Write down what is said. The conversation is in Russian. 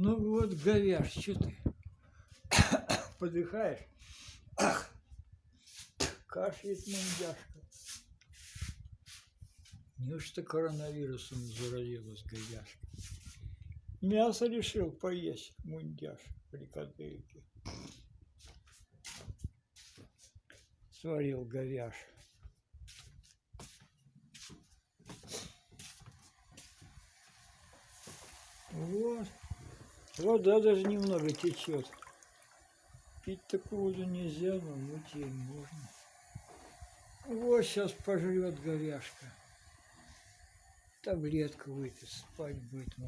Ну вот, говяж, что ты? Подыхаешь? Ах, кашляет мундяшка. Неужто коронавирусом заразилась говяжка? Мясо решил поесть мундяш при кадыке. Сварил говяж. Вот. Вода даже немного течет. Пить такую воду нельзя, но мыть ей можно. Вот сейчас пожрет говяжка. Таблетку выпьет, спать будет.